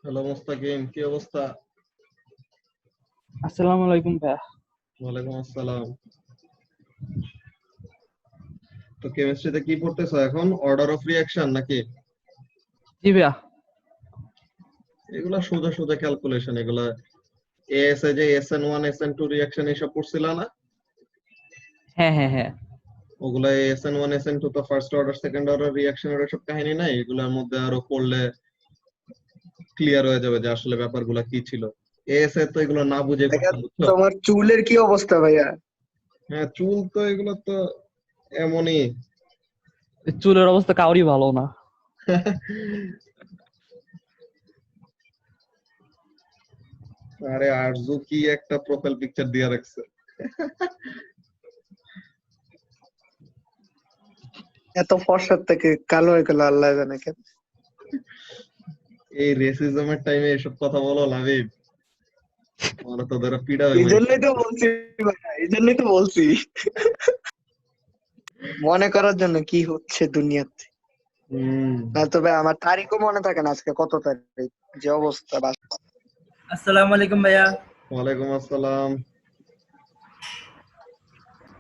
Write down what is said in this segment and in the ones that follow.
Hello Mostakim, কি অবস্থা? আসসালামু আলাইকুম ভাইয়া। ওয়ালাইকুম আসসালাম। তো কেমিস্ট্রিতে কি পড়তেছো এখন? অর্ডার অফ রিঅ্যাকশন নাকি? জি ভাইয়া। এগুলা সোজা সোজা ক্যালকুলেশন, এগুলা এএস এ যে SN1 SN2 রিঅ্যাকশন এসব পড়ছিলা না? হ্যাঁ হ্যাঁ হ্যাঁ। ওগুলা SN1 SN2 তো ফার্স্ট অর্ডার সেকেন্ড অর্ডার রিঅ্যাকশনের সব কাহিনী নাই, এগুলোর মধ্যে আরো পড়লে ক্লিয়ার হয়ে যাবে যে আসলে ব্যাপারগুলা কি ছিল। এএস এ তো এগুলো না বুঝে ভাইয়া, করতে, বুঝছো? তোমার চুলের কি অবস্থা ভাইয়া? হ্যাঁ, চুল তো এগুলো তো এমনই। চুলের অবস্থা কাউরই ভালো না। আরে আরজু কি একটা প্রোফাইল পিকচার দিয়ে রাখছে! এত ফর্সার থেকে কালো হয়ে গেল আল্লাহ জানে কেন। এই রেসিজমের টাইমে এসব কথা বলো লাবিব, ওরা তো ধরো পিড়া হয়ে এই মরে জন্যই তো বলছি ভাইয়া, এই জন্যই তো বলছি মনে করার জন্য কি হচ্ছে দুনিয়াতে। হম। না তো ভাই আমার তারিখও মনে থাকে না, আজকে কত তারিখ, যে অবস্থা আসসালামু আলাইকুম ভাইয়া। ওয়ালাইকুম আসসালাম।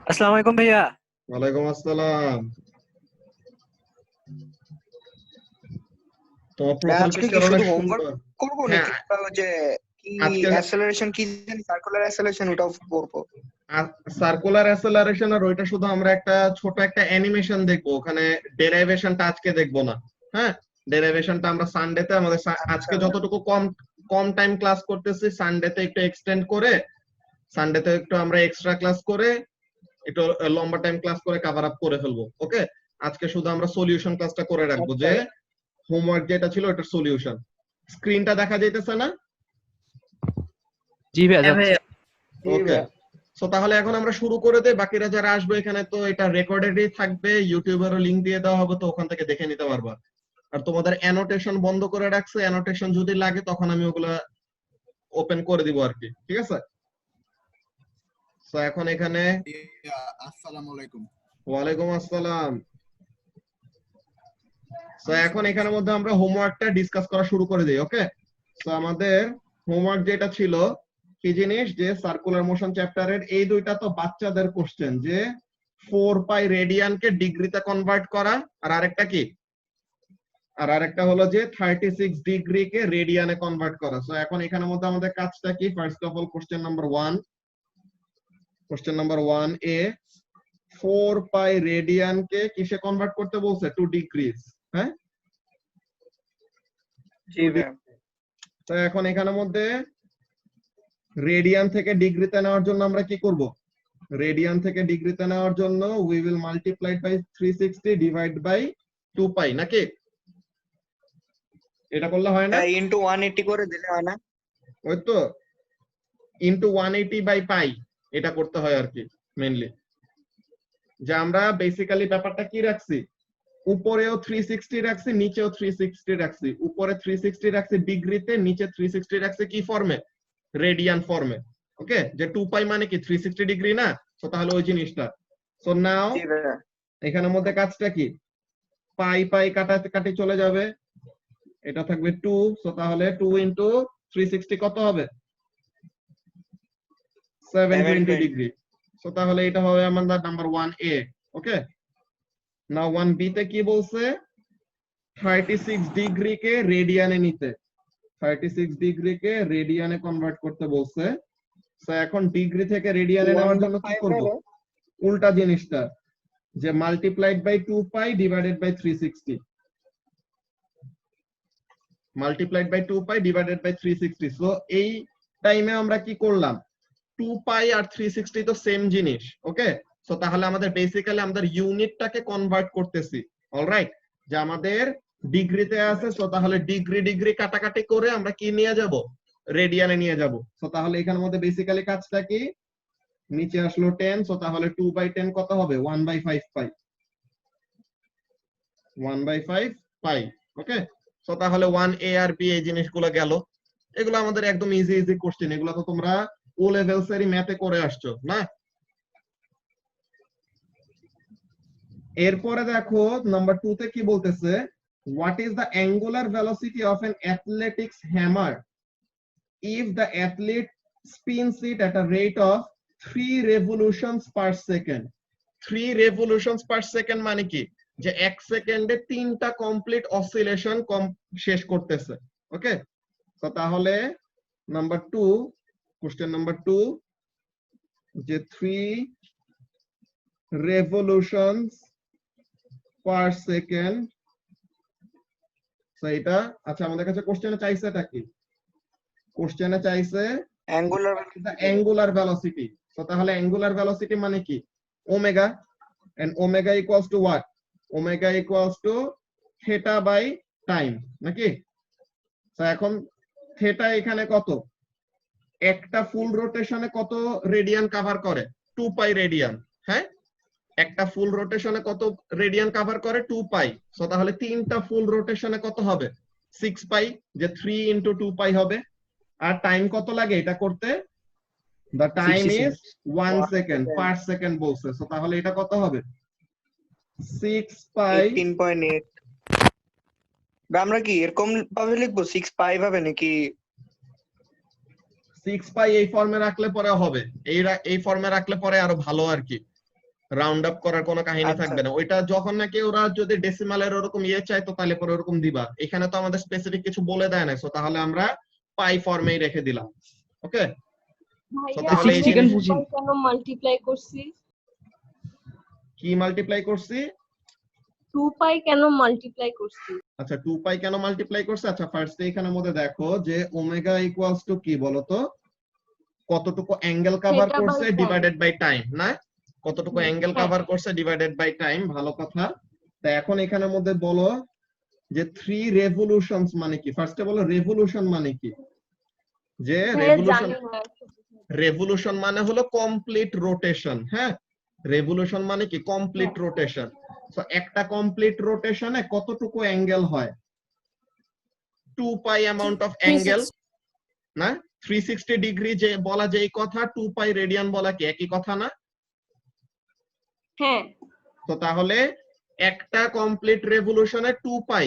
আসসালামু আলাইকুম ভাইয়া। ওয়ালাইকুম আসসালাম। তোমার প্রোফাইল আজকে কি পিকচার অনেক শুধু হোমওয়ার্ক সুন্দর। করবো হ্যাঁ, নাকি ওই যে কি আজকে অ্যাসেলারেশন, কি জানি সার্কুলার অ্যাসেলারেশন, ওটাও করবো? সার্কুলার অ্যাসেলারেশন আর ওইটা শুধু আমরা একটা ছোট একটা অ্যানিমেশন দেখবো, ওখানে ডেরাইভেশনটা আজকে দেখবো না। হ্যাঁ, ডেরাইভেশনটা আমরা সানডেতে আমাদের আচ্ছা আজকে যতটুকু কম কম টাইম ক্লাস করতেছি, সানডেতে একটু এক্সটেন্ড করে, সানডেতে একটু আমরা এক্সট্রা ক্লাস করে একটু লম্বা টাইম ক্লাস করে কভার আপ করে ফেলবো। ওকে, আজকে শুধু আমরা সলিউশন ক্লাসটা করে রাখবো, আচ্ছা যে হোমওয়ার্ক যেটা ছিল ওটার সলিউশন। স্ক্রিনটা দেখা যাইতেছে না? জি ভাইয়া হ্যাঁ যাচ্ছে। ভাইয়া। ওকে, সো তাহলে এখন আমরা শুরু করে দেই। বাকিরা যারা আসবে এখানে তো এটা রেকর্ডেডই থাকবে, ইউটিউবেরও লিংক দিয়ে দেওয়া হবে, তো ওখান থেকে দেখে নিতে পারবা। আর তোমাদের অ্যানোটেশন বন্ধ করে রাখছে, অ্যানোটেশন যদি লাগে তখন আমি ওগুলা ওপেন করে দিব আর কি, ঠিক আছে? তো এখন এখানে আসসালামু আলাইকুম। ওয়ালাইকুম আসসালাম। তো এখন এখানের মধ্যে আমরা হোমওয়ার্কটা ডিসকাস করা শুরু করে দিই। ওকে, তো আমাদের হোমওয়ার্ক যেটা ছিল কি জিনিস, যে সার্কুলার মোশন চ্যাপ্টারের এই দুইটা তো বাচ্চাদের কোশ্চেন, যে 4 পাই রেডিয়ানকে ডিগ্রিতে কনভার্ট করা, আর আরেকটা কি, আর আরেকটা হলো যে 36 ডিগ্রিকে রেডিয়ানে কনভার্ট করা। সো এখন এখানের মধ্যে আমাদের কাজটা কি? First of all question number 1, question number 1 এ 4 পাই রেডিয়ানকে কিসে কনভার্ট করতে বলছে? To degrees. হ্যাঁ, জি ভাইয়া। তো এখন এখানের মধ্যে রেডিয়ান থেকে ডিগ্রিতে নেওয়ার জন্য আমরা কি করব? রেডিয়ান থেকে ডিগ্রিতে নেওয়ার জন্য we will multiply by 360 divide by 2 pi, নাকি? এটা করলে হয় না? ইন্টু 180 করে দিলে হয় না? ওই তো, ইনটু 180 বাই পাই, এটা করতে হয় আর কি মেইনলি। যে আমরা বেসিক্যালি ব্যাপারটা কি রাখছি, উপরেও 360 রাখছি, নিচেও 360 রাখছি। উপরে 360 রাখছি ডিগ্রিতে, নিচে 360 রাখছি কি ফর্মে? রেডিয়ান ফর্মে। ওকে, যে 2 পাই মানে কি 360 ডিগ্রি না? তো তাহলে ওই জিনিসটা। সো নাও জি ভাইয়া। এখানের মধ্যে কাজটা কি, পাই পাই কাটাকাটি চলে যাবে, এটা থাকবে 2। সো তাহলে 2 ইনটু 360 কত হবে? 720 720। ডিগ্রি। সো তাহলে এটা হবে আমাদের নাম্বার 1A। ওকে, নাও 1B তে কি বলছে? 36 ডিগ্রিকে রেডিয়ানে নিতে, 36 ডিগ্রিকে রেডিয়ানে কনভার্ট করতে বলছে। সো এখন ডিগ্রি থেকে রেডিয়ানে নেওয়ার জন্য কি 1/5 করব? হলো উল্টা জিনিসটা, যে multiplied by 2 pi divided by 360, multiplied by 2 pi divided by 360। So এই টাইমে আমরা কি করলাম? 2 পাই আর 360 তো সেম জিনিস। ওকে, সো তাহলে আমাদের বেসিক্যালি আমাদের ইউনিটটাকে কনভার্ট করতেছি। অলরাইট, যে আমাদের ডিগ্রিতে আছে, সো তাহলে ডিগ্রি ডিগ্রি কাটাকাটি করে আমরা কি নিয়ে যাব? রেডিয়ানে নিয়ে যাব। সো তাহলে এখানের মধ্যে বেসিক্যালি কাজটা কি, নিচে আসলো 10, সো তাহলে 2/10 কত হবে? 1/5 পাই, 1/5 পাই। ওকে, সো তাহলে 1A আর B এই জিনিসগুলো গেল। এগুলো আমাদের একদম ইজি ইজি কোশ্চেন, এগুলো তো তোমরা ও লেভেলস এরই ম্যাথে করে আসছো না? এরপরে দেখো নাম্বার 2 তে কি বলতেছে, what is the angular velocity of an athletics hammer if the athlete spins it at a rate of 3 revolutions per second? 3 revolutions per second মানে কি, যে 1 সেকেন্ডে 3টা কমপ্লিট অসিলেশন শেষ করতেছে। ওকে, তো তাহলে নাম্বার 2, কোশ্চেন নাম্বার 2, যে 3 revolutions per second, তো এটা আচ্ছা আমাদের কাছে কোশ্চেনে চাইছে এটা কি, কোশ্চেনে চাইছে অ্যাঙ্গুলার the angular velocity। তো তাহলে angular velocity মানে কি, omega, and omega equals to what, omega equals to theta by time নাকি? তো এখন theta এখানে কত, একটা ফুল রোটেশনে কত রেডিয়ান কভার করে, 2 পাই রেডিয়ান। হ্যাঁ, একটা ফুল রোটেশনে কত রেডিয়ান কভার করে, 2 পাই। সো তাহলে 3টা ফুল রোটেশনে কত হবে, 6 পাই, যে 3 into 2 পাই হবে। আর টাইম কত লাগে এটা করতে, the time 60 is 1 1 second second। per second বলছে। সো তাহলে এটা কত হবে, 6 পাই। 18.8। আমরা কি এরকম ভাবে লিখবো 6 পাই ভাবে নাকি? 6 পাই এই ফর্মে রাখলে পরে হবে, এই ফর্মে রাখলে পরে আরো ভালো আর কি, রাউন্ড আপ করার কোনো কাহিনী আচ্ছা। থাকবে না। ওইটা যখন নাকি ওরা যদি ডেসিমালের ওরকম ইয়ে চায় তো তাহলে পরে ওরকম দিবা। এখানে তো আমাদের স্পেসিফিক কিছু বলে দেয় না, সো তাহলে আমরা পাই ফর্মেই রেখে দিলাম। ওকে, ভাইয়া তাহলে এই আমরা সেকেন্ড জিনিস- বুঝি কেন মাল্টিপ্লাই করছি? কি মাল্টিপ্লাই করছি, 2 পাই কেন মাল্টিপ্লাই করছি? আচ্ছা 2 পাই কেন মাল্টিপ্লাই করছে, আচ্ছা ফার্স্টে এখানের মধ্যে দেখো যে ওমেগা ইকুয়ালস টু কি বলতো, কতটুকু অ্যাঙ্গেল কভার Theta by করছে time। ডিভাইডেড বাই টাইম, না কতটুকু হুম, অ্যাঙ্গেল হ্যাঁ। কভার করছে ডিভাইডেড বাই টাইম, ভালো কথা। তা এখন এখানের মধ্যে বলো যে 3 রেভলিউশনস মানে কি, ফার্স্টে বলো রেভলিউশন মানে কি, যে ভাইয়া জানি না। রেভলিউশন মানে হলো কমপ্লিট রোটেশন। হ্যাঁ, রেভলিউশন মানে কি কমপ্লিট রোটেশন। সো একটা কমপ্লিট রোটেশনে কতটুকু অ্যাঙ্গেল হয়, 2 পাই অ্যামাউন্ট অফ অ্যাঙ্গেল, না 360 ডিগ্রি যে বলা যে এই কথা, 2 পাই রেডিয়ান বলা কি একই কথা না? হ্যাঁ, তো তাহলে একটা কমপ্লিট রেভলিউশনে 2 পাই,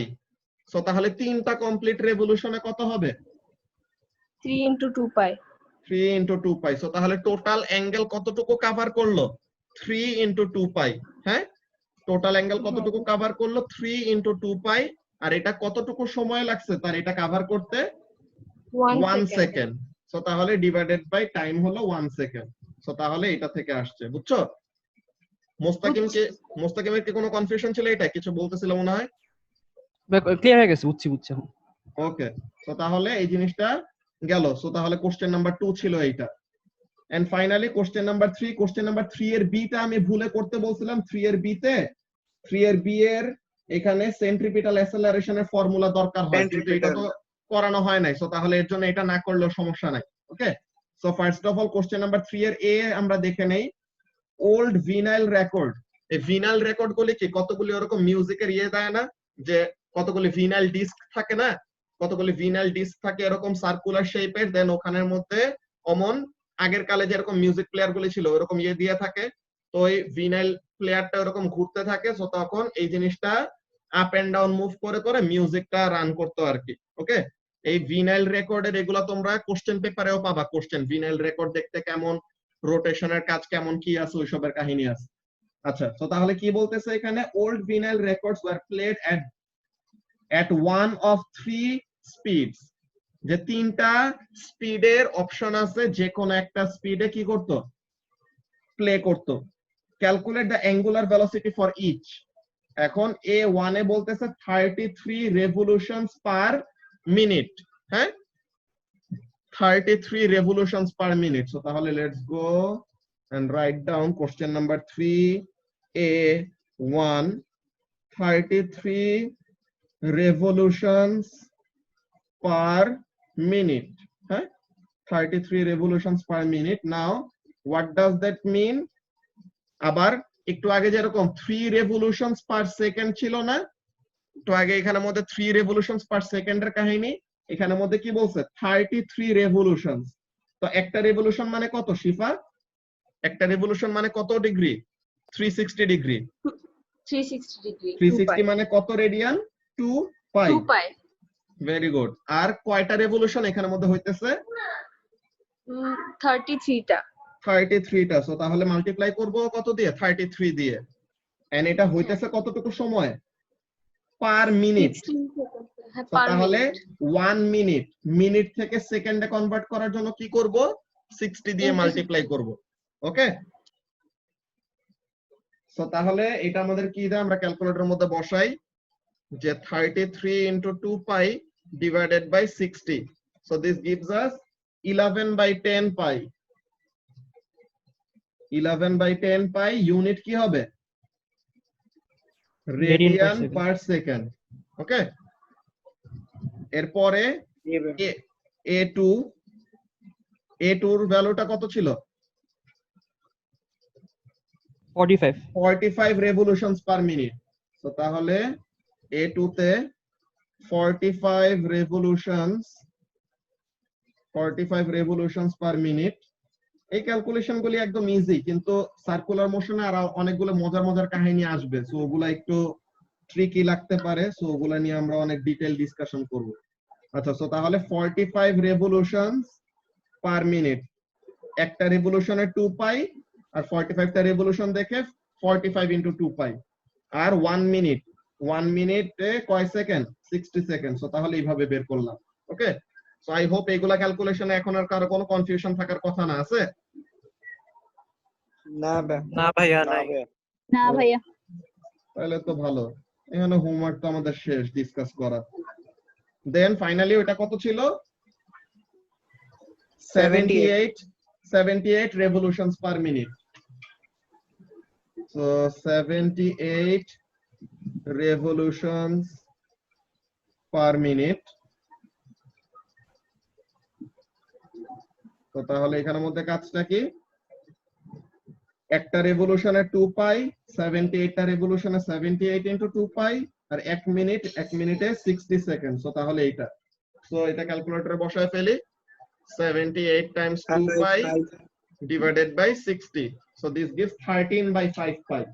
সো তাহলে 3টা কমপ্লিট রেভলিউশনে কত হবে, 3 into 2 পাই। 3 into 2 পাই। সো তাহলে টোটাল অ্যাঙ্গেল কতটুকু কভার করলো, 3 into 2 পাই। হ্যাঁ, টোটাল অ্যাঙ্গেল কতটুকু কভার করলো, 3 into 2 পাই। আর এটা কতটুকু সময় লাগছে তার এটা কভার করতে, 1 1 সেকেন্ড। সেকেন্ড। সো তাহলে ডিভাইডেড বাই টাইম হলো 1 সেকেন্ড। সো তাহলে এটা থেকে আসছে, বুঝছো? মোস্তাকিমের কি কোনো কনফিউশন ছিল, এটা কিছু বলতেছিল মনে হয়? ক্লিয়ার হয়ে গেছে, বুঝছি বুঝছি এখন। ওকে, তো তাহলে এই জিনিসটা গেল। সো তাহলে কোশ্চেন নাম্বার 2 ছিল এইটা। And finally question number 3, question number 3 এর বি টা আমি ভুলে করতে বলছিলাম। 3 এর বি তে, 3 এর বি এর এখানে সেন্ট্রিপিটাল অ্যাসেলারেশনের ফর্মুলা দরকার হয়, কিন্তু এটা তো করানো হয় নাই। সো তাহলে এর জন্য এটা না করলেও সমস্যা নাই। Okay, so first of all question number 3 এর এ আমরা দেখে নেই। ওল্ড ভিনাইল রেকর্ড, এই ভিনাইল রেকর্ড গুলি কি কতগুলি ওরকম মিউজিকের ইয়ে দেয় না, যে কতগুলি ভিনাইল ডিস্ক থাকে না, কতগুলি ভিনাইল ডিস্ক থাকে এরকম সার্কুলার শেপের, দেন ওখানের মধ্যে অমন আগের কালে যেরকম মিউজিক প্লেয়ার গুলি ছিল ওরকম ইয়ে দিয়ে থাকে। তো এই ভিনাইল প্লেয়ারটা ওরকম ঘুরতে থাকে, সো তখন এই জিনিসটা আপ এন্ড ডাউন মুভ করে করে মিউজিকটা রান করতো আর কি। ওকে, এই ভিনাইল রেকর্ডের এগুলা তোমরা কোশ্চেন পেপারেও পাবা, কোশ্চেন ভিনাইল রেকর্ড দেখতে কেমন, রোটেশনের কাজ কেমন, কি আছে ওইসবের কাহিনী আছে। আচ্ছা, তো তাহলে কি বলতেছে এখানে, old vinyl records were played at one of 3 speeds, যে 3টা স্পিডের অপশন আছে, যে কোন একটা স্পিডে কি করতো, প্লে করতো। Calculate the angular velocity for each. এখন A1 এ বলতেছে 33 রেভলিউশনস পার মিনিট। হ্যাঁ, 33 revolutions per minute. So তাহলে let's go and write down question number 3, A1, 33 revolutions per minute. হ্যাঁ, 33 revolutions per minute. Now what does that mean? আবার একটু আগে যেরকম 3 revolutions per second ছিল না, একটু আগে এখানের মধ্যে 3 revolutions per second এর কাহিনী, এখানের মধ্যে কি বলছে, 33 revolutions। তো একটা রেভলিউশন মানে কত শিফা, একটা রেভলিউশন মানে কত ডিগ্রি, 360 ডিগ্রি। 360 ডিগ্রি। 360 মানে কত রেডিয়ান, টু পাই 2 পাই ভেরি গুড আর কয়টা রেভলিউশন এখানের মধ্যে হইতেছে 33 টা 33 টা সো তাহলে মাল্টিপ্লাই করব কত দিয়ে 33 দিয়ে এন্ড এটা হইতেছে কতটুকু সময় পার মিনিট 16 সেকেন্ড হ্যাঁ তো পার তাহলে মিনিট 1 মিনিট মিনিট থেকে সেকেন্ডে কনভার্ট করার জন্য কি করব 60 দিয়ে মাল্টিপ্লাই করব ওকে সো তাহলে এটা আমাদের কি দেয় আমরা ক্যালকুলেটরের মধ্যে বসাই যে 33 into 2 pi divided by 60 so this gives us 11 by 10 pi 11 by 10 pi unit কি হবে রেডিয়ান পার সেকেন্ড ওকে এরপরে a2 এর ভ্যালুটা কত ছিল 45 45 revolutions per minute so তাহলে a2 তে 45 revolutions per minute এই ক্যালকুলেশন গুলি একদম ইজি কিন্তু সার্কুলার মোশনে আর অনেকগুলো মজার মজার কাহিনী আসবে সো ওগুলা একটু ট্রিকি লাগতে পারে সো ওগুলা নিয়ে আমরা অনেক ডিটেইল ডিসকাশন করব আচ্ছা সো তাহলে 45 revolutions per minute একটা রেভলিউশনের 2 পাই আর 45 টা রেভলিউশন দেখে 45 into 2 পাই আর 1 মিনিটে কয় সেকেন্ড 60 সেকেন্ড সো তাহলে এইভাবে বের করলাম ওকে সো আই হোপ এইগুলা ক্যালকুলেশনে এখন আর কারো কোনো কনফিউশন থাকার কথা না আছে না ভাইয়া নাই না ভাইয়া তাহলে তো ভালো এখানে হোমওয়ার্ক তো আমাদের শেষ ডিসকাস করা দেন ফাইনালি ওটা কত ছিল 78 revolutions per minute so 78 revolutions per minute তো তাহলে এখানের মধ্যে কাজটা কি একটা রেভলিউশনে 2 পাই 78 টা রেভলিউশনে 78 into 2 পাই আর 1 মিনিটে 60 সেকেন্ড সো তাহলে এইটা সো এটা ক্যালকুলেটরে বসায় ফেলি 78 times 2 pi divided by 60 so this gives 13 by 5 pi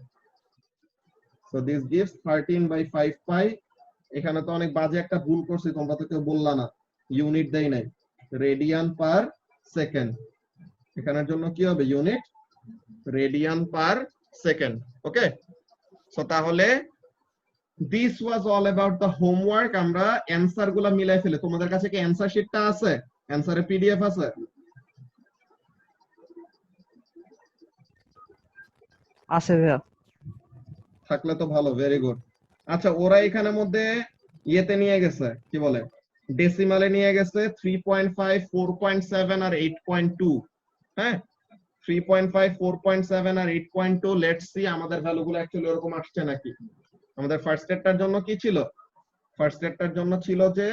so this gives 13 by 5 pi এখানে তো অনেক বাজে একটা ভুল করছি তোমরা তো কেউ বললা না ইউনিট দেই নাই রেডিয়ান পার সেকেন্ড এখানের জন্য কি হবে ইউনিট রেডিয়ান পার সেকেন্ড ওকে সো তাহলে this was all about the homework আমরা অ্যানসার গুলা মিলাই ফেলে তোমাদের কাছে কি অ্যানসার শিটটা আছে অ্যানসারের পিডিএফ আছে আছে ভাইয়া থাকলে তো ভালো ভেরি গুড আচ্ছা ওরা এখানের মধ্যে ইয়েতে নিয়ে গেছে কি বলে ডেসিমালে নিয়ে গেছে 3.5 4.7 আর 8.2 হ্যাঁ 3.5 4.7 আর 8.2 লেটস সি আমাদের ভ্যালুগুলো অ্যাকচুয়ালি এরকম আসছে নাকি আমাদের ফার্স্ট স্টেটটার জন্য কি ছিল ফার্স্ট স্টেটটার জন্য ছিল যে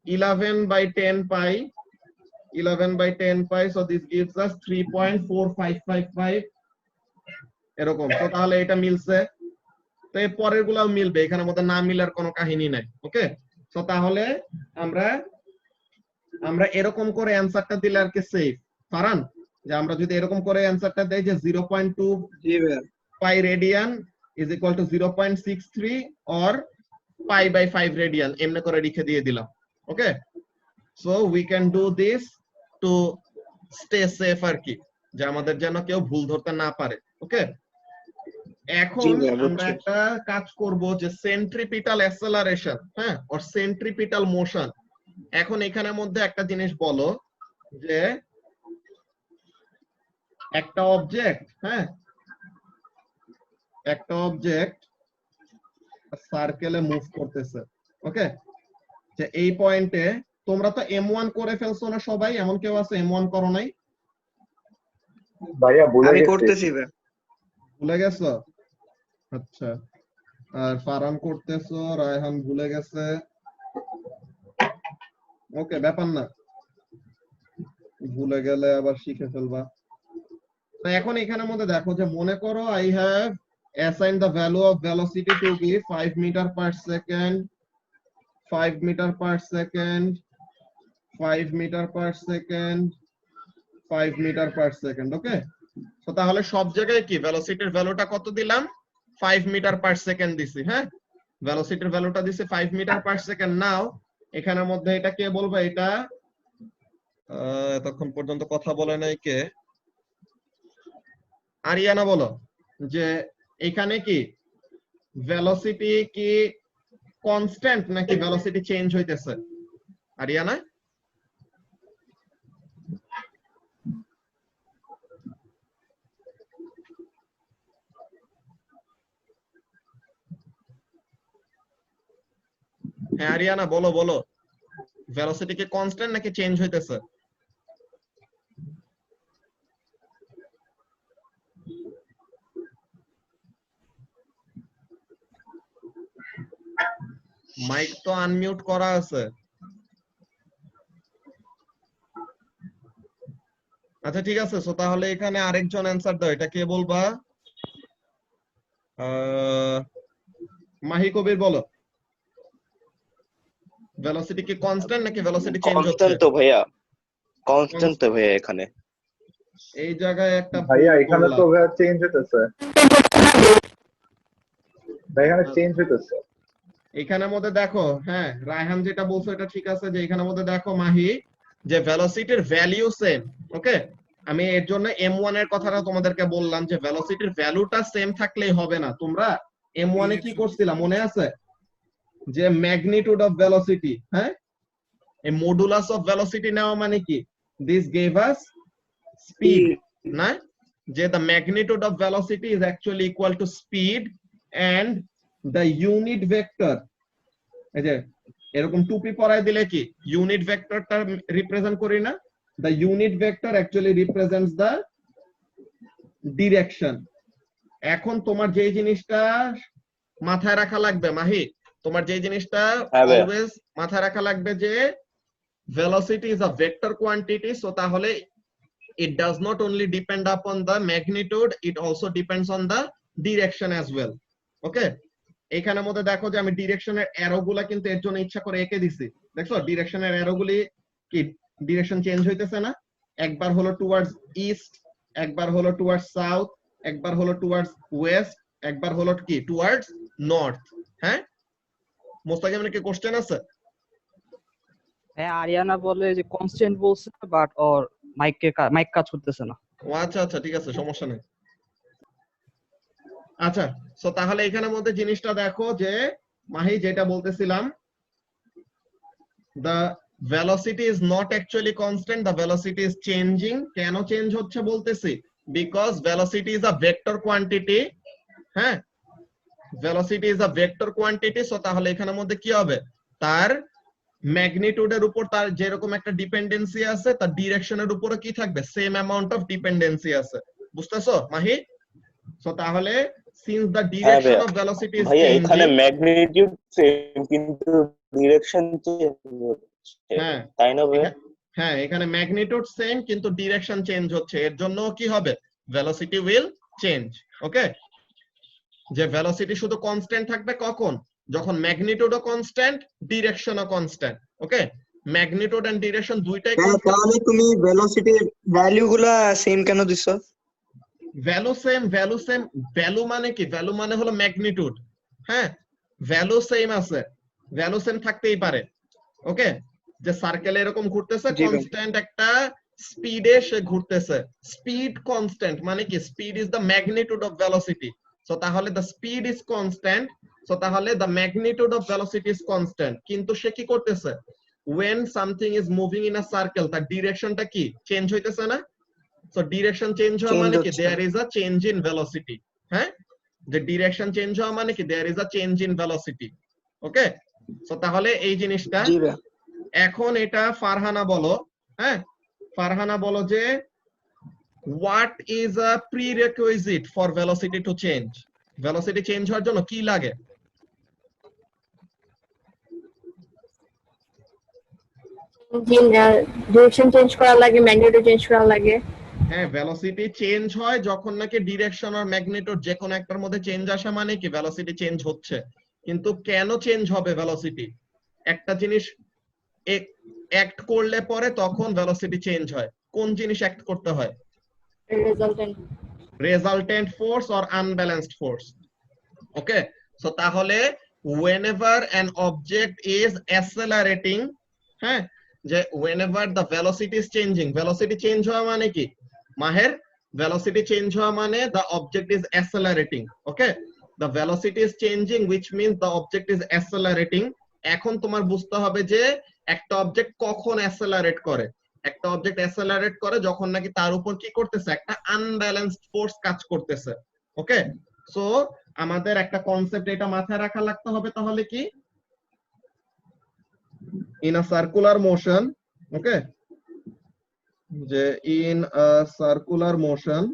11 by 10 pi 11 by 10 pi so this gives us 3.4555 এরকম তো তাহলে এটা মিলছে তো এর পরের গুলাও মিলবে এখানের মধ্যে না মিলার কোনো কাহিনী নাই ওকে তো তাহলে আমরা এরকম করে অ্যানসারটা দিলে আর কি সেফ ফারান যে আমরা যদি এরকম করে অ্যানসারটা দেই যে 0.2 জি ভাইয়া pi radian is equal to 0.63 or pi by 5 radian এমনি করে লিখে দিয়ে দিলাম ওকে so we can do this to stay safe আর কি যে আমাদের যেন কেউ ভুল ধরতে না পারে ওকে এখন আমরা একটা কাজ করব যে সেন্ট্রিপিটাল অ্যাক্সেলারেশন হ্যাঁ or সেন্ট্রিপিটাল মোশন এখন এখানের মধ্যে একটা জিনিস বলো যে একটা অবজেক্ট হ্যাঁ একটা অবজেক্ট সার্কেলে মুভ করতেছে ওকে যে এই পয়েন্টে তোমরা তো m1 করে ফেলছো না সবাই এমন কেউ আছে m1 করো নাই ভাইয়া আমি করতেছি ভাই ভুলে গেছো আচ্ছা আর ফারান করতেছো রায়হান ভুলে গেছে ওকে ব্যাপার না ভুলে গেলে আবার শিখে ফেলবা তো এখন এখানের মধ্যে দেখো যে মনে করো I have assigned the value of velocity to be 5 meter per second 5 meter per second 5 meter per second 5 meter per second ওকে তো তাহলে সব জায়গায় কি ভেলোসিটির ভ্যালুটা কত দিলাম 5 মিটার পার সেকেন্ড দিছি, হ্যাঁ ভেলোসিটির ভ্যালুটা দিছি 5 মিটার পার সেকেন্ড। নাও এখানের মধ্যে এটা কে বলবো, এটা এতক্ষণ পর্যন্ত কথা বলে নাই কে, আরিয়ানা বলো যে এখানে কি ভেলোসিটি কি কনস্ট্যান্ট নাকি ভেলোসিটি চেঞ্জ হইতেছে? আরিয়ানা? হ্যাঁ আরিয়ানা বলো বলো, ভেলোসিটি কি কনস্ট্যান্ট নাকি চেঞ্জ হইতেছে? মাইক তো আনমিউট করা আছে। আচ্ছা ঠিক আছে, সো তাহলে এখানে আরেকজন অ্যানসার দাও, এটা কে বলবা? মাহি কবির বলো, ভেলোসিটি কি কনস্ট্যান্ট নাকি ভেলোসিটি চেঞ্জ হচ্ছে? কনস্ট্যান্ট তো ভাইয়া, কনস্ট্যান্ট তো ভাইয়া এখানে। এই জায়গায় একটা ভাইয়া এখানে তো ভাইয়া চেঞ্জ হইতেছে, ভাই এখানে চেঞ্জ হইতেছে। এখানের মধ্যে দেখো, হ্যাঁ রায়হান যেটা বলছো এটা ঠিক আছে, যে এখানের মধ্যে দেখো মাহি যে ভেলোসিটির ভ্যালু সেম, ওকে আমি এর জন্য m1 এর কথাটা তোমাদেরকে বললাম যে ভেলোসিটির ভ্যালুটা সেম থাকলেই হবে না। তোমরা m1 এ কি করছিলা মনে আছে, যে ম্যাগনিটিউড অফ ভেলোসিটি, হ্যাঁ এই মডুলাস অফ ভেলোসিটি নেওয়া মানে কি, দিস গেভ আস স্পিড, না যে the magnitude of velocity is actually equal to speed and the unit vector, এই যে এরকম টুপি পরায় দিলে কি ইউনিট ভেক্টরটা রিপ্রেজেন্ট করি না, the unit vector actually represents the direction। এখন তোমার যে জিনিসটা মাথায় রাখা লাগবে মাহি, তোমার যে জিনিসটা হ্যাঁ ভাইয়া। অলওয়েজ মাথায় রাখা লাগবে যে velocity is a vector quantity, so তাহলে it does not only depend upon the magnitude, it also depends on the direction as well, okay এখানের মধ্যে দেখো যে আমি ডিরেকশনের অ্যারো গুলা কিন্তু এর জন্য ইচ্ছা করে এঁকে দিছি, দেখছো ডিরেকশনের অ্যারো গুলি কি ডিরেকশন চেঞ্জ হইতেছে না, একবার হলো টুয়ার্ডস ইস্ট, একবার হলো টুয়ার্ডস সাউথ, একবার হলো টুয়ার্ডস ওয়েস্ট, একবার হলো কি টুয়ার্ডস নর্থ। হ্যাঁ মোস্তাকিমের কি কোশ্চেন আছে? হ্যাঁ আরিয়ানা বলে যে কনস্ট্যান্ট বলছে বাট ওর মাইক কাজ করতেছে না। ও আচ্ছা আচ্ছা ঠিক আছে, সমস্যা নেই। আচ্ছা সো তাহলে এখানের মধ্যে জিনিসটা দেখো যে মাহি যেটা বলতেছিলাম, the velocity is not actually constant, the velocity is changing। কেন চেঞ্জ হচ্ছে বলতেছি, because velocity is a vector quantity, হ্যাঁ velocity is a vector quantity, so তাহলে এখানের মধ্যে কি হবে, তার ম্যাগনিটিউডের উপর তার যেরকম একটা ডিপেন্ডেন্সি আছে, তার ডিরেকশনের উপরে কি থাকবে, সেম অ্যামাউন্ট অফ ডিপেন্ডেন্সি আছে, বুঝতেছো মাহি? সো তাহলে since the direction of velocity is ভাইয়া এখানে changing, ম্যাগনিটিউড সেম কিন্তু ডিরেকশন চেঞ্জ হচ্ছে, হ্যাঁ তাই না ভাইয়া? হ্যাঁ এখানে ম্যাগনিটিউড সেম কিন্তু ডিরেকশন চেঞ্জ হচ্ছে, এর জন্য কি হবে, ভেলোসিটি উইল চেঞ্জ। ওকে যে ভেলোসিটি শুধু কনস্ট্যান্ট থাকবে কখন, যখন ম্যাগনিটিউডও কনস্ট্যান্ট ডিরেকশনও constant. Okay magnitude and direction দুইটাই কনস্ট্যান্ট। তাহলে তুমি ভেলোসিটির ভ্যালুগুলা সেম কেন দিছো? Value same, value same, value মানে কি, ভ্যালু মানে হলো ম্যাগনিটিউড, হ্যাঁ ভ্যালু সেম আছে, ভ্যালু সেম থাকতেই পারে। ওকে যে সার্কেল এরকম ঘুরতেছে, জি ভাই। কনস্ট্যান্ট একটা স্পিডে সে ঘুরতেছে, স্পিড কনস্ট্যান্ট মানে কি, speed is the magnitude of velocity, so তাহলে the speed is constant, so তাহলে the magnitude of velocity is constant. কিন্তু সে কি করতেছে, when something is moving in a circle তার ডিরেকশনটা কি চেঞ্জ হইতেছে না, সো ডিরেকশন চেঞ্জ হওয়া মানে কি, there is a change in velocity. হ্যাঁ যে ডিরেকশন চেঞ্জ হওয়া মানে কি, there is a change in velocity. Okay so তাহলে এই জিনিসটা জি ভাই। এখন এটা ফারহানা বলো, হ্যাঁ ফারহানা বলো যে what is a prerequisite for velocity to change, velocity change হওয়ার জন্য কি লাগে? ডিরেকশন চেঞ্জ করা লাগে, ম্যাগনিটিউড চেঞ্জ করা লাগে। হ্যাঁ ভেলোসিটি চেঞ্জ হয় যখন নাকি ডিরেকশন আর ম্যাগনিটিউড যে কোনো একটার মধ্যে চেঞ্জ আসে মানে কি ভেলোসিটি চেঞ্জ হচ্ছে। কিন্তু কেন চেঞ্জ হবে ভেলোসিটি, একটা জিনিস অ্যাক্ট করলে পরে তখন ভেলোসিটি চেঞ্জ হয়, কোন জিনিস অ্যাক্ট করতে হয়, resultant resultant force or unbalanced force. Okay, so তাহলে whenever an object is accelerating, হ্যাঁ, যে whenever the velocity is changing, velocity change হওয়া মানে কি মাহের? velocity change হওয়া মানে the object is accelerating. Okay, the velocity is changing which means the object is accelerating. এখন তোমার বুঝতে হবে যে একটা অবজেক্ট কখন অ্যাসেলারেট করে। একটা অবজেক্ট অ্যাসেলারেট করে যখন নাকি তার উপর কি করতেছে, একটা আনব্যালেন্সড ফোর্স কাজ করতেছে। ওকে, সো আমাদের একটা কনসেপ্ট এটা মাথায় রাখা লাগতে হবে, তাহলে কি ইন আ সার্কুলার মোশন, ওকে, যে in a circular motion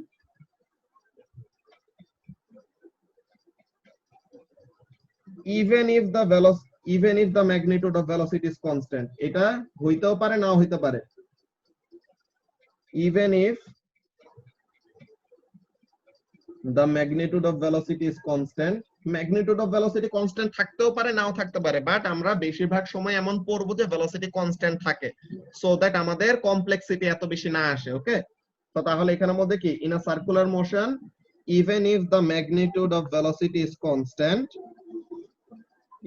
even if the magnitude of velocity is constant, এটা হইতেও পারে নাও হইতে পারে, even if the magnitude of velocity is constant, magnitude of velocity constant থাকতেও পারে নাও থাকতে পারে, বাট আমরা বেশিরভাগ সময় এমন পড়বো যে velocity constant থাকে, so that আমাদের কমপ্লেক্সিটি এত বেশি না আসে। ওকে, তো তাহলে এখানের মধ্যে কি in a circular motion even if the magnitude of velocity is constant,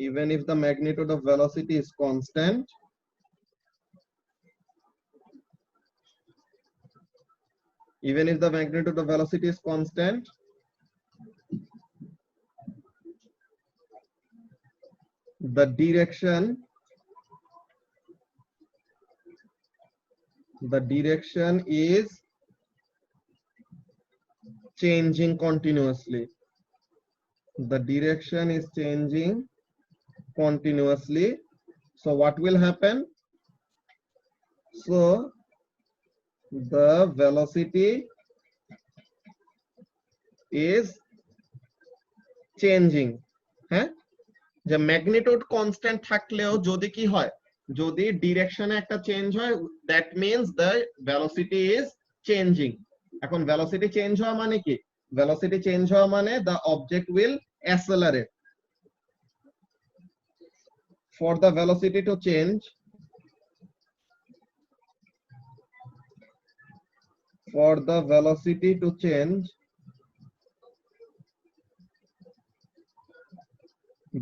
even if the magnitude of velocity is constant, even if the magnitude of velocity is constant, the direction is changing continuously. The direction is changing continuously. So what will happen? So the velocity is changing. হ্যাঁ, যে magnitude constant থাকলেও যদি কি হয়, যদি ডিরেকশনে একটা change হয়, that means the velocity is changing. এখন ভেলোসিটি চেঞ্জ হওয়া মানে কি? ভেলোসিটি চেঞ্জ হওয়া মানে the object will accelerate. For the velocity to change, for the velocity to change,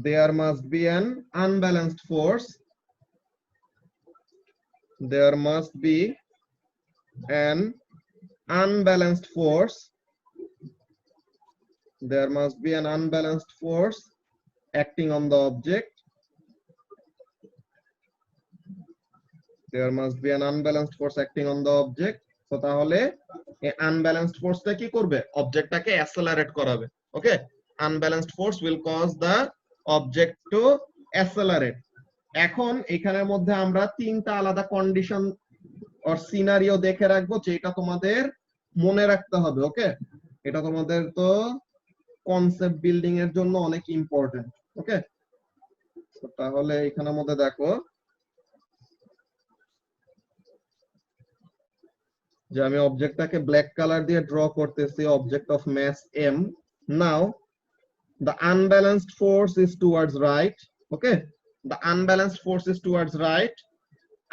there must be an unbalanced force. There must be an unbalanced force. There must be an unbalanced force acting on the object. There must be an unbalanced force acting on the object. So তাহলে এই unbalanced forceটা কি করবে? অবজেক্টটাকে অ্যাসেলারেট করাবে। ওকে, unbalanced force will cause the object to accelerate. এখন এখানের মধ্যে আমরা তিনটা আলাদা কন্ডিশন অর সিনারিও দেখে রাখবো, যেটা তোমাদের মনে রাখতে হবে। ওকে, এটা তোমাদের তো কনসেপ্ট বিল্ডিং এর জন্য অনেক ইম্পর্টেন্ট। ওকে, তাহলে এখানের মধ্যে দেখো যে আমি অবজেক্টটাকে ব্ল্যাক কালার দিয়ে ড্র করতেছি, object of mass m. Now the unbalanced force is towards right. Okay, the unbalanced force is towards right.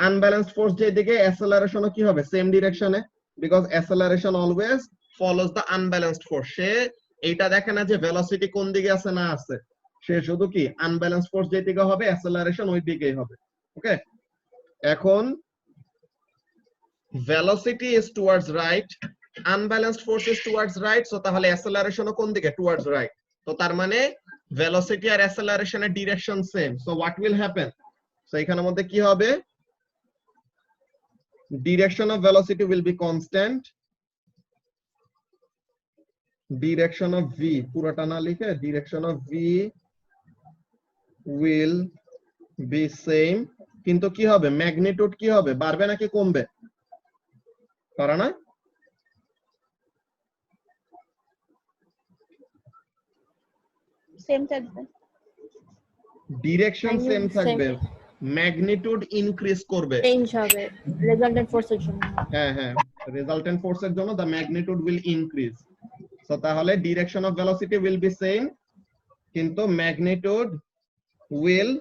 Unbalanced force যেদিকে, acceleration কি হবে? সেম ডিরেকশনে, because acceleration always follows the unbalanced force. সে এইটা দেখে না যে ভেলোসিটি কোন দিকে আছে না আছে, সে শুধু কি unbalanced force যেদিকে হবে acceleration ওই দিকেই হবে। ওকে, এখন velocity is towards right, unbalanced force is towards right, so তাহলে acceleration ও কোন দিকে? towards right. তো তার মানে velocity আর acceleration এর direction same. So what will happen? So এখানের মধ্যে কি হবে? Direction of velocity will be constant. Direction of v পুরোটা না লিখে direction of v will be same. কিন্তু কি হবে? ম্যাগনিটিউড কি হবে? বাড়বে নাকি কমবে? পারা না? সেম থাকবে, ডিরেকশন সেম থাকবে, ম্যাগনিটিউড ইনক্রিজ করবে, চেঞ্জ হবে রেজাল্টেন্ট ফোর্সের জন্য। হ্যাঁ হ্যাঁ, রেজাল্টেন্ট ফোর্সের জন্য the magnitude will increase. So তাহলে direction of velocity will be same, কিন্তু magnitude will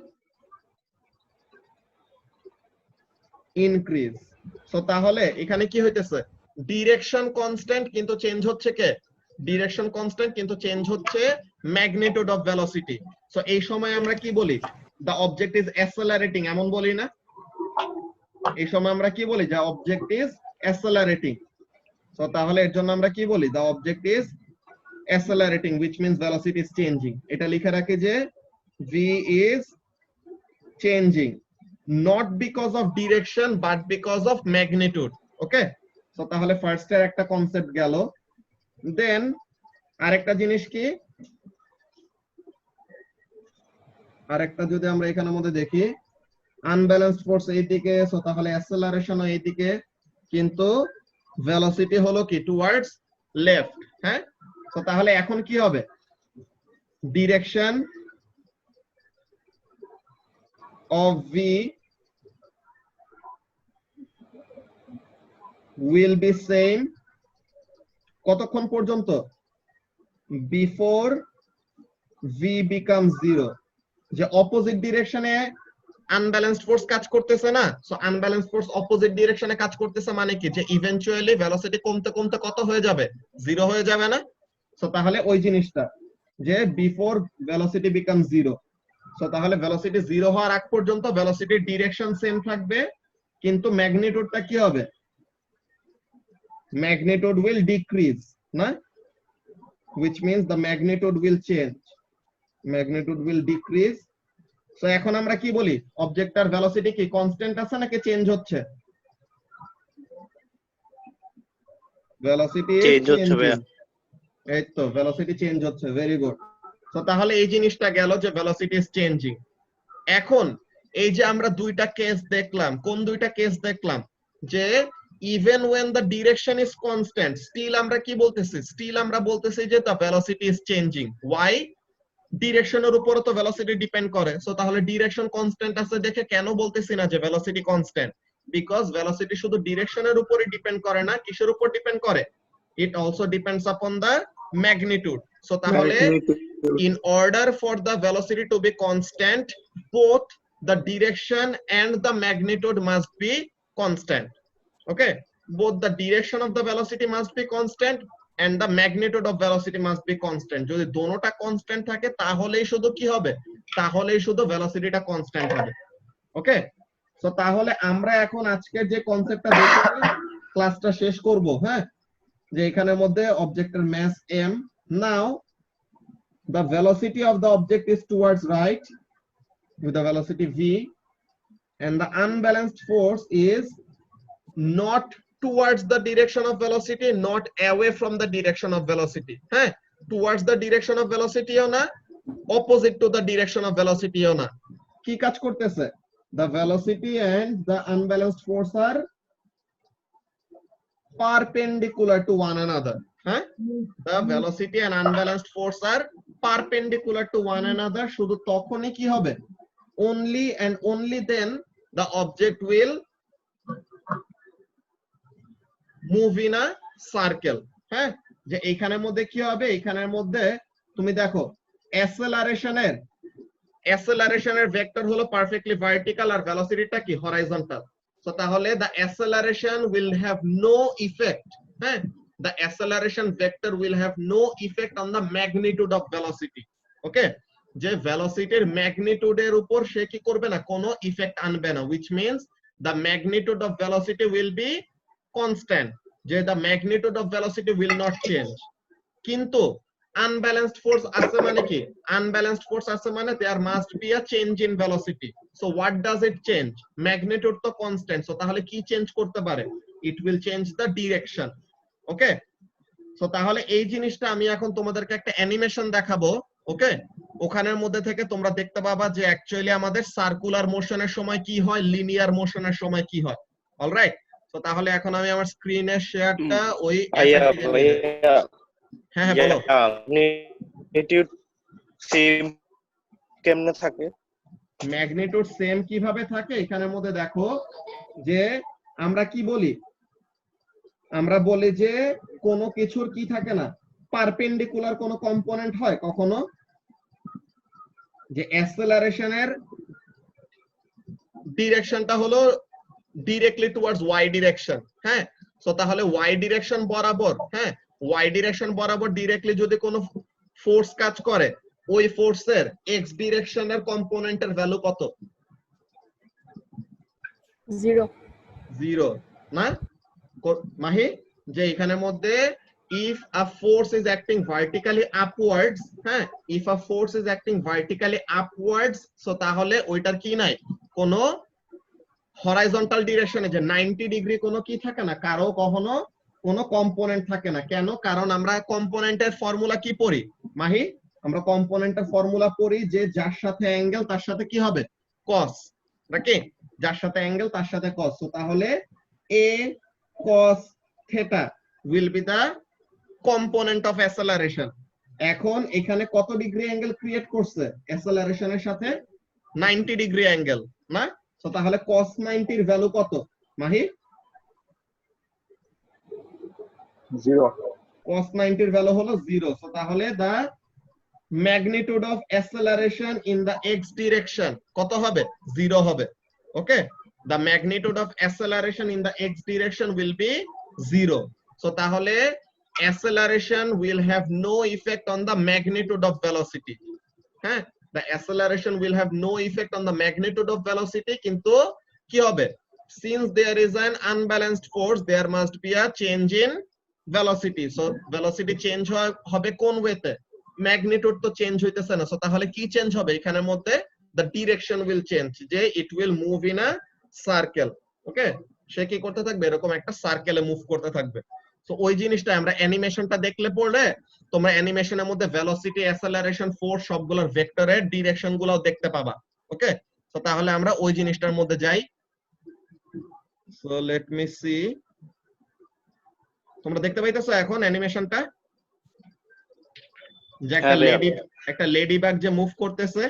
increase. So তাহলে এখানে কি হইতেছে? ডিরেকশন কনস্ট্যান্ট কিন্তু চেঞ্জ হচ্ছে কে? ডিরেকশন কনস্ট্যান্ট কিন্তু চেঞ্জ হচ্ছে magnitude of velocity. So এই সময় আমরা কি বলি? The object is accelerating, এমন বলি না? এই সময় আমরা কি বলি? The object is accelerating. So তাহলে এর জন্য আমরা কি বলি? The object is accelerating, which means velocity is changing. এটা লিখে রাখি যে v is changing, not because of direction but because of magnitude. Okay, so তাহলে ফার্স্ট এর একটা কনসেপ্ট গেল। দেন আরেকটা জিনিস কি, আরেকটা যদি আমরা এখানের মধ্যে দেখি, আনব্যালেন্সড ফোর্স এইদিকে, সো তাহলে অ্যাসেলারেশনও এইদিকে, কিন্তু ভেলোসিটি হলো কি টুয়ার্ডস লেফট। হ্যাঁ, তো তাহলে এখন কি হবে? Direction of V will be same কতক্ষণ পর্যন্ত? Before V becomes 0। যে অপোজিট ডিরেকশনে আনব্যালেন্সড ফোর্স কাজ করতেছে না, সো আনব্যালেন্সড ফোর্স অপোজিট ডিরেকশনে কাজ করতেছে মানে কি, যে ইভেন্চুয়ালি ভেলোসিটি কমতে কমতে কত হয়ে যাবে? 0 হয়ে যাবে না? সো তাহলে ওই জিনিসটা যে বিফোর ভেলোসিটি বিকাম 0, সো তাহলে ভেলোসিটি 0 হওয়ার আগ পর্যন্ত ভেলোসিটির ডিরেকশন সেম থাকবে, কিন্তু ম্যাগনিটিউডটা কি হবে? magnitude will decrease, na? Which means the magnitude will change, magnitude will decrease. So এখন আমরা কি বলি? অবজেক্টটার ভেলোসিটি কি কনস্ট্যান্ট আছে নাকি চেঞ্জ হচ্ছে? ভেলোসিটি চেঞ্জ হচ্ছে ভাইয়া। এই তো ভেলোসিটি চেঞ্জ হচ্ছে, ভেরি গুড। তো তাহলে এই জিনিসটা গেল যে ভেলোসিটি ইজ চেঞ্জিং। এখন এই যে আমরা দুইটা কেস দেখলাম, কোন দুইটা কেস দেখলাম? যে even when the direction is constant, still আমরা কি বলতেছি? Still আমরা বলতেছি যে the velocity is changing. Why? ডিরেকশনের উপরে তো ভেলোসিটি ডিপেন্ড করে, সো তাহলে ডিরেকশন কনস্ট্যান্ট আছে দেখে কেন বলতেছি না যে ভেলোসিটি কনস্ট্যান্ট? বিকজ ভেলোসিটি শুধু ডিরেকশনের উপরে ডিপেন্ড করে না, কিসের উপর ডিপেন্ড করে? It also depends upon the magnitude. So তাহলে in order for the velocity to be constant, both the direction and the magnitude must be constant. Okay, both the direction of the velocity must be constant and the magnitude of velocity must be constant. যদি দোনোটা constant থাকে তাহলেই শুধু কি হবে? তাহলেই শুধু ভেলোসিটিটা constant হবে। ওকে, সো তাহলে আমরা এখন আজকের যে কনসেপ্টটা দেখে ক্লাসটা শেষ করব। হ্যাঁ, যে এখানের মধ্যে অবজেক্টের মাস m, now the velocity of the object is towards right with the velocity v, and the unbalanced force is not towards the direction of velocity, not away from the direction of velocity. হ্যাঁ, towards the direction of velocity ও না, opposite to the direction of velocity ও না। কি কাজ করতেছে? The velocity and the unbalanced force are perpendicular to one another. হ্যাঁ, the velocity and unbalanced force are perpendicular to one another. শুধু তখনই কি হবে? Only and only then the object will move in a circle. হ্যাঁ, যে এইখানের মধ্যে কি হবে? এইখানের মধ্যে তুমি দেখো অ্যাসেলারেশনের ভেক্টর হলো পারফেক্টলি ভার্টিক্যাল আর ভেলোসিটিটা কি হরাইজন্টাল। সো তাহলে the acceleration will have no effect. হ্যাঁ, the acceleration vector will have no effect on the magnitude of velocity. ওকে, যে ভেলোসিটির ম্যাগনিটিউডের উপর সে কি করবে না? কোনো ইফেক্ট আনবে না, which means the magnitude of velocity will be constant, যে the magnitude of velocity will not change. কিন্তু unbalanced force আছে মানে কি? Unbalanced force আছে মানে there must be a change in velocity. So what does it change? Magnitude তো constant, so তাহলে কি চেঞ্জ করতে পারে? It will change the direction. Okay, so তাহলে এই জিনিসটা আমি এখন তোমাদেরকে একটা অ্যানিমেশন দেখাবো। ওকে, ওখানের মধ্যে থেকে তোমরা দেখতে পাবা যে অ্যাকচুয়ালি আমাদের সার্কুলার মোশনের সময় কি হয়, লিনিয়ার মোশনের সময় কি হয়। অলরাইট, তো তাহলে এখন আমি আমার স্ক্রিনের শেয়ারটা ওই হ্যাঁ হ্যাঁ বলো। ম্যাগনিটিউড সেম কেমনে থাকে? ম্যাগনিটিউড সেম কিভাবে থাকে? এখানের মধ্যে দেখো যে আমরা কি বলি? আমরা বলি যে কোনো কিছুর কি থাকে না, পারপেন্ডিকুলার কোনো কম্পোনেন্ট হয় কখনো? যে অ্যাসেলারেশনের ডিরেকশনটা হলো ডিরেক্টলি টুয়ার্ডস ওয়াই ডিরেকশন। হ্যাঁ, সো তাহলে ওয়াই ডিরেকশন বরাবর, হ্যাঁ ওয়াই ডিরেকশন বরাবর ডিরেক্টলি যদি কোনো ফোর্স কাজ করে ওই ফোর্সের এক্স ডিরেকশনের কম্পোনেন্টের ভ্যালু কত? 0 0 না মাহি, যে এখানের মধ্যে if a force is acting vertically upwards, হ্যাঁ, if a force is acting vertically upwards, so তাহলে ওইটার কি নাই, কোনো হরাইজন্টাল ডিরেকশনে যে 90 ডিগ্রি কোনো কি থাকে না, কারো কখনো কোনো কম্পোনেন্ট থাকে না। কেন? কারণ আমরা কম্পোনেন্টের ফর্মুলা কি পড়ি মাহি? আমরা কম্পোনেন্টের ফর্মুলা পড়ি যে যার সাথে অ্যাঙ্গেল তার সাথে কি হবে, কস, নাকি? যার সাথে অ্যাঙ্গেল তার সাথে কস। সো তাহলে a cos theta will be the component of acceleration. এখন এখানে কত ডিগ্রি অ্যাঙ্গেল ক্রিয়েট করছে অ্যাসেলারেশনের সাথে? 90 ডিগ্রি অ্যাঙ্গেল না? সো তাহলে cos 90 এর ভ্যালু কত মাহি? 0 cos 90 এর ভ্যালু হলো 0। সো তাহলে the magnitude of acceleration in the x direction কত হবে? 0 হবে। ওকে, the magnitude of acceleration in the x direction will be 0. So তাহলে acceleration will have no effect on the magnitude of velocity. হ্যাঁ, the acceleration will have no effect on the magnitude of velocity, কিন্তু কি হবে? Since there is an unbalanced force, there must be a change in velocity. So velocity change হবে কোন ওয়েতে? Magnitude তো change হইতেছে না। সো তাহলে কি চেঞ্জ হবে এখানের মধ্যে? the direction will change, যে it will move in a circle. ওকে, সে কি করতে থাকবে? এরকম একটা সার্কেলে মুভ করতে থাকবে। সো ওই জিনিসটা আমরা অ্যানিমেশনটা দেখলে পড়লে তোমরা অ্যানিমেশনের মধ্যে ভেলোসিটি, অ্যাসেলারেশন, ফোর্স সবগুলোর ভেক্টরের ডিরেকশন গুলোও দেখতে পাবা। ওকে, সো তাহলে আমরা ওই জিনিসটার মধ্যে যাই। সো লেট মি সি, তোমরা দেখতে পাইতেছো এখন অ্যানিমেশনটা, যে একটা লেডি বাগ যে মুভ করতেছে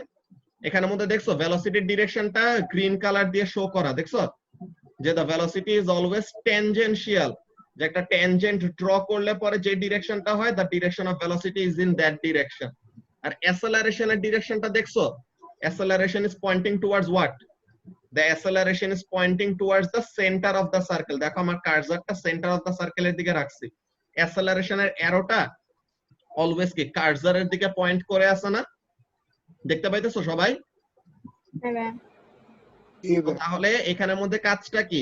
এখানের মধ্যে দেখছো ভেলোসিটির ডিরেকশনটা গ্রিন কালার দিয়ে শো করা, দেখছো যে the velocity is always tangential, যে একটা ট্যানজেন্ট ড্র করলে পরে যে ডিরেকশনটা হয় the direction of velocity is in that direction. আর অ্যাসেলারেশনের ডিরেকশনটা দেখছো, acceleration is pointing towards what? The acceleration is pointing towards the center of the circle. দেখো আমার কার্সারটা সেন্টার অফ দা সার্কেলের দিকে রাখছি। অ্যাসেলারেশনের অ্যারোটা অলওয়েজ কি কার্সারের দিকে পয়েন্ট করে আছে না? দেখতে পাইতেছো সবাই? তাহলে এখানের মধ্যে কাজটা কি?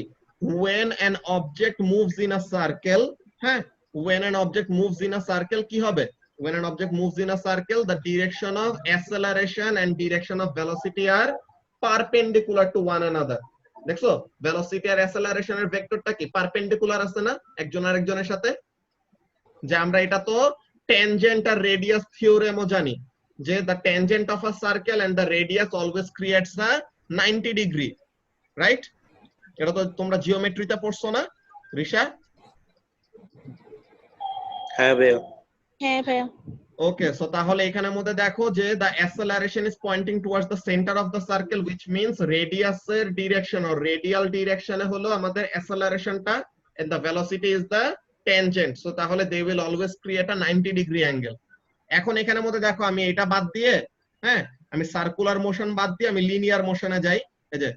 when an object moves in a circle, হ্যাঁ, when an object moves in a circle কি হবে? when an object moves in a circle, the direction of acceleration and direction of velocity are perpendicular to one another. দেখছো velocity আর অ্যাসেলারেশনের ভেক্টরটা কি perpendicular আছে না একজন আরেকজনের সাথে? যে আমরা এটা তো ট্যানজেন্ট আর রেডিয়াস থিওরেমও জানি, যে the tangent of a circle and the radius always creates a 90 degree, right? এটা তো তোমরা জিওমেট্রিতে পড়ছো না রিশা? হ্যাঁ ভাইয়া। হ্যাঁ ভাইয়া। ওকে, সো তাহলে এখানের মধ্যে দেখো যে the acceleration is pointing towards the center of the circle, which means radius এর ডিরেকশন or radial direction এ হলো আমাদের অ্যাসেলারেশনটা and the velocity is the tangent. So তাহলে they will always create a 90 degree angle. এখন এখানের মধ্যে দেখো আমি এটা বাদ দিয়ে, হ্যাঁ, আমি সার্কুলার মোশন বাদ দিয়ে আমি লিনিয়ার মোশনে যাই। এই যে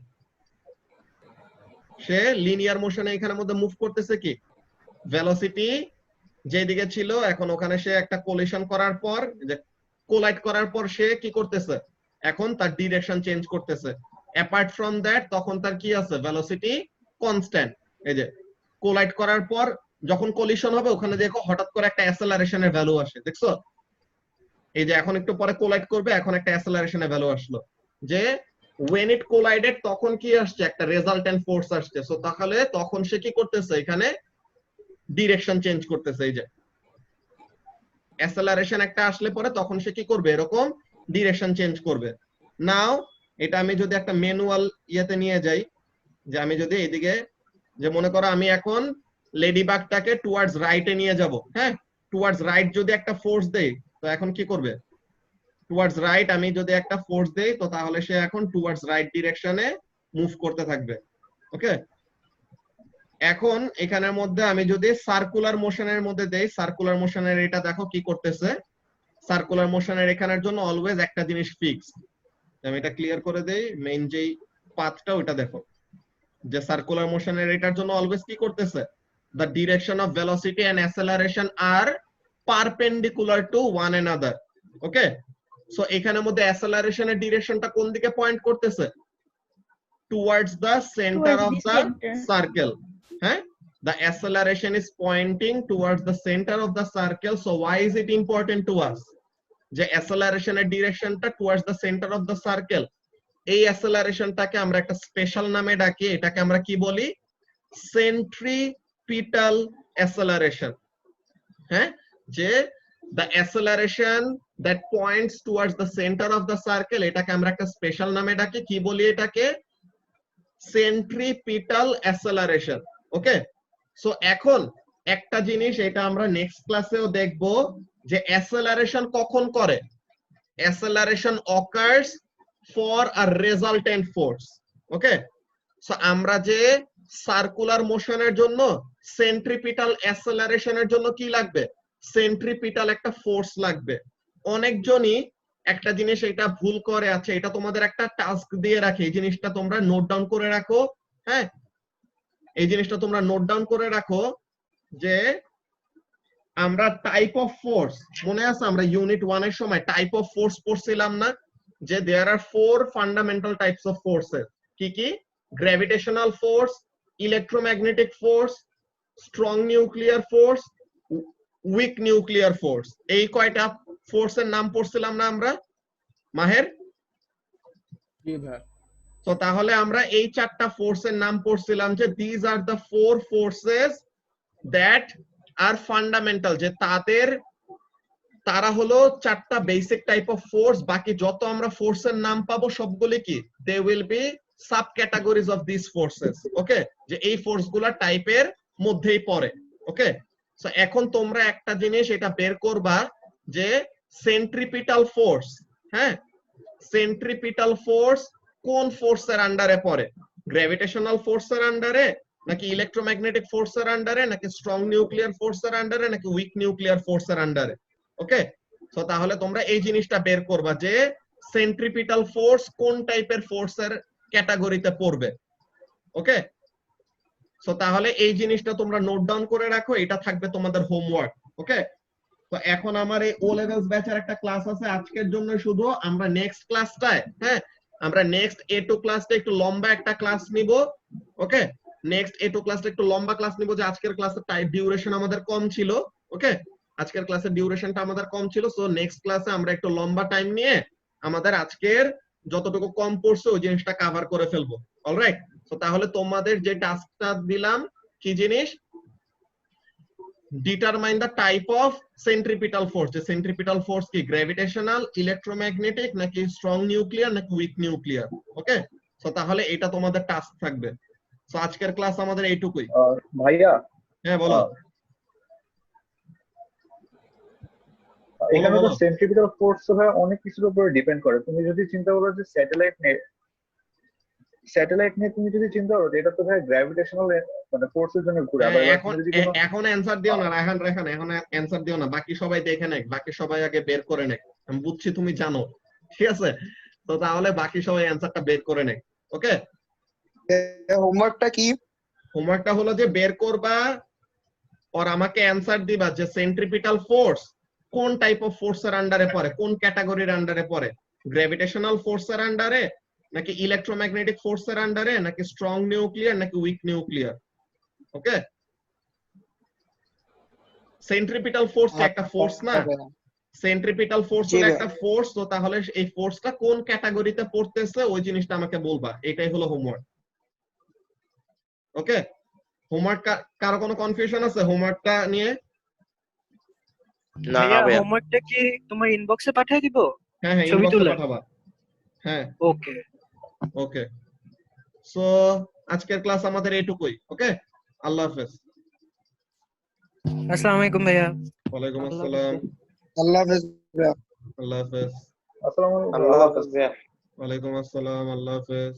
সে লিনিয়ার মোশনে এখানের মধ্যে মুভ করতেছে কি, ভেলোসিটি যেদিকে ছিল এখন ওখানে সে একটা কোলিশন করার পর, যে কোলাইড করার পর সে কি করতেছে, এখন তার ডিরেকশন চেঞ্জ করতেছে। অ্যাপার্ট ফ্রম দ্যাট তখন তার কি আছে, ভেলোসিটি কনস্ট্যান্ট। এই যে কোলাইড করার পর যখন কোলিশন হবে ওখানে দেখো হঠাৎ করে একটা অ্যাসেলারেশনের ভ্যালু আসে, দেখছো? এই যে এখন একটু পরে কোলাইড করবে, এখন একটা অ্যাসেলারেশনের ভ্যালু আসলো, যে when it collided তখন কি আসছে, একটা রেজাল্টেন্ট ফোর্স আসছে। সো তাহলে তখন সে কি করতেছে, এখানে ডিরেকশন চেঞ্জ করতেছে। এই যে অ্যাসেলারেশন একটা আসলে পরে তখন সে কি করবে, এরকম ডিরেকশন চেঞ্জ করবে। নাও এটা আমি যদি একটা ম্যানুয়াল ইয়েতে নিয়ে যাই, যে আমি যদি এইদিকে, যে মনে করো আমি এখন লেডি বাগটাকে টুয়ার্ডস রাইটে নিয়ে যাব, হ্যাঁ, টুয়ার্ডস রাইট যদি একটা ফোর্স দেই তো এখন কি করবে, টুয়ার্ডস রাইট আমি যদি একটা ফোর্স দেই তো তাহলে সে এখন টুয়ার্ডস রাইট ডিরেকশনে মুভ করতে থাকবে। ওকে, এখন এখানের মধ্যে আমি যদি সার্কুলার মোশনের মধ্যে দেই, সার্কুলার মোশনের এটা দেখো কি করতেছে, সার্কুলার মোশনের এখানের জন্য অলওয়েজ একটা জিনিস ফিক্স। আমি এটা ক্লিয়ার করে দেই, মেইন যেই পাথটা ওটা দেখো, যে সার্কুলার মোশনের এটার জন্য অলওয়েজ কি করতেছে, the direction of velocity and acceleration are perpendicular to one another. Okay, so এখানের মধ্যে অ্যাসেলারেশনের ডিরেকশনটা কোন দিকে পয়েন্ট করতেছে? Towards the centre Towards of the the center. Circle. হ্যাঁ, the acceleration is pointing towards the center of the circle. So why is it important to us যে অ্যাসেলারেশনের ডিরেকশনটা towards the centre of the circle? এই অ্যাসেলারেশনটাকে আমরা একটা special নামে ডাকি, এটাকে আমরা কি বলি? সেন্ট্রিপিটাল অ্যাসেলারেশন। হ্যাঁ, যে the acceleration that points towards the center of the circle, এটাকে আমরা একটা স্পেশাল নামে ডাকি, কি বলি এটাকে? সেন্ট্রিপিটাল অ্যাসেলারেশন। ওকে, সো এখন একটা জিনিস এটা আমরা নেক্সট ক্লাসেও দেখব যে অ্যাসেলারেশন কখন করে। Acceleration occurs for a resultant force. Okay, so আমরা যে সার্কুলার মোশনের জন্য সেন্ট্রিপিটাল অ্যাসেলারেশনের জন্য কি লাগবে? সেন্ট্রিপিটাল একটা ফোর্স লাগবে। অনেকজনই একটা জিনিস এটা ভুল করে আছে, এটা তোমাদের একটা টাস্ক দিয়ে রাখে, এই জিনিসটা তোমরা নোট ডাউন করে রাখো। হ্যাঁ, এই জিনিসটা তোমরা নোট ডাউন করে রাখো যে আমরা টাইপ অফ ফোর্স, মনে আছে আমরা ইউনিট 1 এর সময় টাইপ অফ ফোর্স পড়ছিলাম না? যে দেয়ার আর 4 ফান্ডামেন্টাল টাইপস অফ ফোর্সেস। কি কি? Gravitational force, electromagnetic force, strong nuclear force, week nuclear force. এই কয়টা ফোর্সের নাম পড়ছিলাম না আমরা, মাহের? তো তাহলে আমরা এই 4টা ফোর্সের নাম পড়ছিলাম যে this are the 4 forces that are fundamental, যে তারা হলো 4টা বেসিক টাইপ অফ ফোর্স। বাকি যত আমরা ফোর্সের নাম পাবো সবগুলি কি? They will be sub categories of this forces. Okay, যে এই ফোর্সগুলো টাইপের মধ্যেই পড়ে। ওকে, সো এখন তোমরা একটা জিনিস এটা বের করবা যে সেন্ট্রিপিটাল ফোর্স, হ্যাঁ, সেন্ট্রিপিটাল ফোর্স কোন ফোর্সের আন্ডারে পড়ে? গ্র্যাভিটেশনাল ফোর্সের আন্ডারে, নাকি ইলেকট্রোম্যাগনেটিক ফোর্সের আন্ডারে, নাকি স্ট্রং নিউক্লিয়ার ফোর্সের আন্ডারে, নাকি উইক নিউক্লিয়ার ফোর্সের আন্ডারে? ওকে, সো তাহলে তোমরা এই জিনিসটা বের করবা যে সেন্ট্রিপিটাল ফোর্স কোন টাইপের ফোর্সের ক্যাটাগরিতে পড়বে। ওকে, সো তাহলে এই জিনিসটা তোমরা নোট ডাউন করে রাখো, এটা থাকবে তোমাদের হোমওয়ার্ক। ওকে, তো এখন আমার এই ও লেভেলস ব্যাচের একটা ক্লাস আছে আজকের জন্য শুধু। আমরা নেক্সট ক্লাসটায়, হ্যাঁ, আমরা নেক্সট A2 ক্লাসটা একটু লম্বা একটা ক্লাস নিব। ওকে, নেক্সট A2 ক্লাসটা একটু লম্বা ক্লাস নিব, যে আজকের ক্লাসের টাইম ডিউরেশন আমাদের কম ছিল। ওকে, আজকের ক্লাসের ডিউরেশনটা আমাদের কম ছিল, সো নেক্সট ক্লাসে আমরা একটু লম্বা টাইম নিয়ে আমাদের আজকের যতটুকু কম পড়ছে ওই জিনিসটা কভার করে ফেলবো। অলরাইট, সো তাহলে তোমাদের যে টাস্কটা দিলাম কি জিনিস? Determine the type of centripetal force. যে সেন্ট্রিপিটাল ফোর্স কি? গ্র্যাভিটেশনাল, ইলেকট্রোম্যাগনেটিক, নাকি স্ট্রং নিউক্লিয়ার, নাকি উইক নিউক্লিয়ার? ওকে, সো তাহলে এটা তোমাদের টাস্ক থাকবে। সো আজকের ক্লাস আমাদের এইটুকুই। ভাইয়া, হ্যাঁ বলো। এখানে তো বলো। সেন্ট্রিপিটাল ফোর্স ভাই অনেক কিছুর উপরে ডিপেন্ড করে। তুমি যদি চিন্তা করো যে স্যাটেলাইট নিয়ে তুমি যদি চিন্তা করো, এটা তো ভাই গ্র্যাভিটেশনাল মানে ফোর্সের জন্য ঘুরে। আবার এখন তুমি যদি কোনো এখন অ্যানসার দিও না রায়হান, এখন অ্যানসার দিও না, বাকি সবাই দেখে নেক, বাকি সবাই আগে বের করে নেক। আমি বুঝছি তুমি জানো, ঠিক আছে? তো তাহলে বাকি সবাই অ্যানসারটা বের করে নেক। ওকে, হোমওয়ার্কটা কি? হোমওয়ার্কটা হলো যে বের করবা আর আমাকে অ্যানসার দিবা যে সেন্ট্রিপিটাল ফোর্স কোন টাইপ অফ ফোর্সের আন্ডারে পড়ে, কোন ক্যাটাগরির আন্ডারে পড়ে? গ্র্যাভিটেশনাল ফোর্সের আন্ডারে, নাকি ইলেকট্রোম্যাগনেটিক ফোর্সের আন্ডারে, নাকি স্ট্রং নিউক্লিয়ার, নাকি উইক নিউক্লিয়ার? ওকে, সেন্ট্রিপিটাল ফোর্স একটা ফোর্স না? সেন্ট্রিপিটাল ফোর্স হলো একটা ফোর্স, তো তাহলে এই ফোর্সটা কোন ক্যাটাগরিতে পড়তেছে ওই জিনিসটা আমাকে বলবা। এটাই হলো হোমওয়ার্ক। ওকে, হোমওয়ার্ক কারো কোনো কনফিউশন আছে হোমওয়ার্কটা নিয়ে? না ভাইয়া ভাইয়া। হোমওয়ার্কটা কি তোমার ইনবক্সে পাঠিয়ে দিব? হ্যাঁ হ্যাঁ, ছবি ইনবক্সে তুলে? পাঠাবা। হ্যাঁ, ওকে, ওকে, সো আজকের ক্লাস আমাদের এইটুকুই। ওকে, আল্লাহ হাফেজ। আসসালামু আলাইকুম ভাইয়া। ওয়ালাইকুম আল্লাহ আসসালাম। হাফেজ। আল্লাহ হাফেজ। আল্লাহ হাফেজ। আসসালামু আলাইকুম। আল্লাহ হাফেজ ভাইয়া। ওয়ালাইকুম আসসালাম। আল্লাহ হাফেজ।